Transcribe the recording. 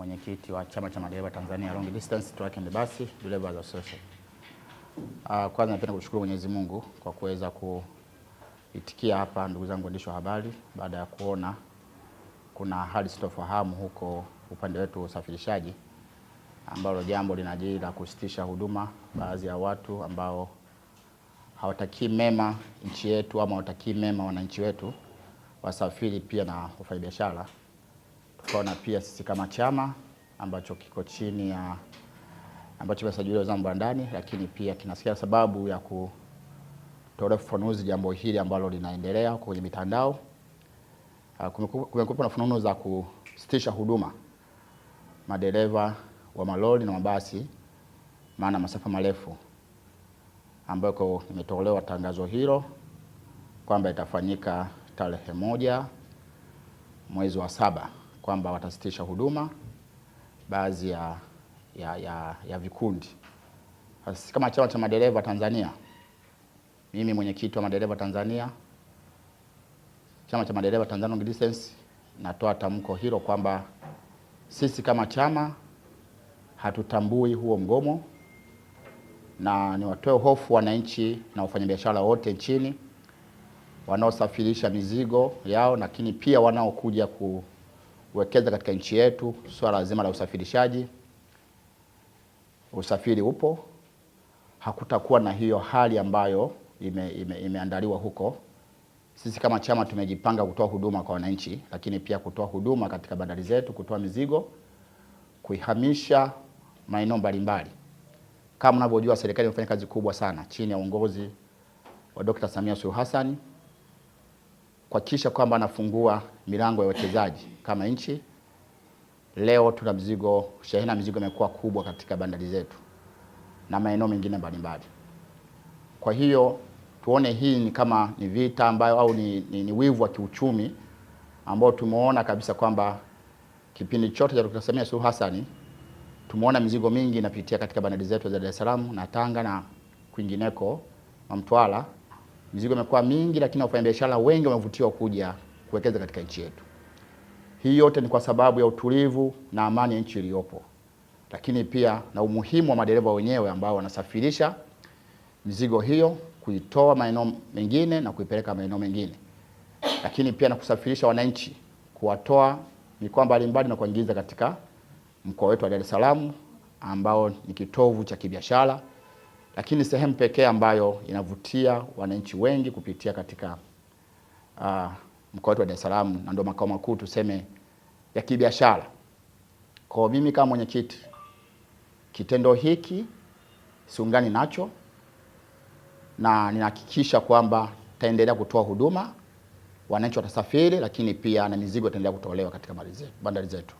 mwenyekiti wa Chama cha Madereva Tanzania Long Distance Truck and Bus Drivers Association. Kwanza napenda kushukuru Mwenyezi Mungu kwa kuweza kuitikia hapa, ndugu zangu waandishi wa habari, baada ya kuona kuna hali sitofahamu huko upande wetu wa usafirishaji, ambalo jambo linajiri la kusitisha huduma baadhi ya watu ambao hawatakii mema nchi yetu ama hawatakii mema wananchi wetu wasafiri pia na wafanyabiashara. Tukaona pia sisi kama chama ambacho kiko chini ya ambacho kimesajiliwa Wizara ya Ndani, lakini pia kinasikia sababu ya kutolea ufafanuzi jambo hili ambalo linaendelea kwenye mitandao. Kumekuwa na fununu za kusitisha huduma madereva wa malori na mabasi maana masafa marefu, ambako imetolewa tangazo hilo kwamba itafanyika tarehe 1 mwezi wa 7 kwamba watasitisha huduma baadhi ya vikundi. Sisi kama Chama cha Madereva Tanzania, mimi mwenyekiti wa Madereva Tanzania, Chama cha Madereva Tanzania Long Distance, natoa tamko hilo kwamba sisi kama chama hatutambui huo mgomo, na niwatoe hofu wananchi na wafanyabiashara wote nchini wanaosafirisha mizigo yao, lakini pia wanaokuja kuwekeza katika nchi yetu. Swala zima la usafirishaji, usafiri upo, hakutakuwa na hiyo hali ambayo imeandaliwa huko. Sisi kama chama tumejipanga kutoa huduma kwa wananchi, lakini pia kutoa huduma katika bandari zetu, kutoa mizigo, kuihamisha maeneo mbalimbali. Kama mnavyojua, serikali imefanya kazi kubwa sana chini ya uongozi wa Dr. Samia Suluhu Hassan kuhakikisha kwamba anafungua milango ya uwekezaji kama nchi. Leo tuna mizigo, shehena mizigo imekuwa kubwa katika bandari zetu na maeneo mengine mbalimbali. Kwa hiyo tuone hii ni kama ni vita ambayo au ni wivu wa kiuchumi ambao tumeona kabisa kwamba kipindi chote cha Dr. Samia Suluhu Hassan tumeona mizigo mingi inapitia katika bandari zetu za Dar es Salaam na Tanga na kwingineko na Mtwara. Mizigo imekuwa mingi, lakini wafanyabiashara wengi wamevutiwa kuja kuwekeza katika nchi yetu. Hii yote ni kwa sababu ya utulivu na amani ya nchi iliyopo, lakini pia na umuhimu wa madereva wenyewe ambao wanasafirisha mizigo hiyo kuitoa maeneo mengine na kuipeleka maeneo mengine, lakini pia na kusafirisha wananchi, kuwatoa mikoa mbalimbali na kuingiza katika mkoa wetu wa Dar es Salaam ambao ni kitovu cha kibiashara, lakini sehemu pekee ambayo inavutia wananchi wengi kupitia katika mkoa wetu wa Dar es Salaam, na ndio makao makuu tuseme ya kibiashara. Kwa mimi kama mwenyekiti, kitendo hiki siungani nacho, na ninahakikisha kwamba taendelea kutoa huduma, wananchi watasafiri, lakini pia na mizigo itaendelea kutolewa katika bandari zetu.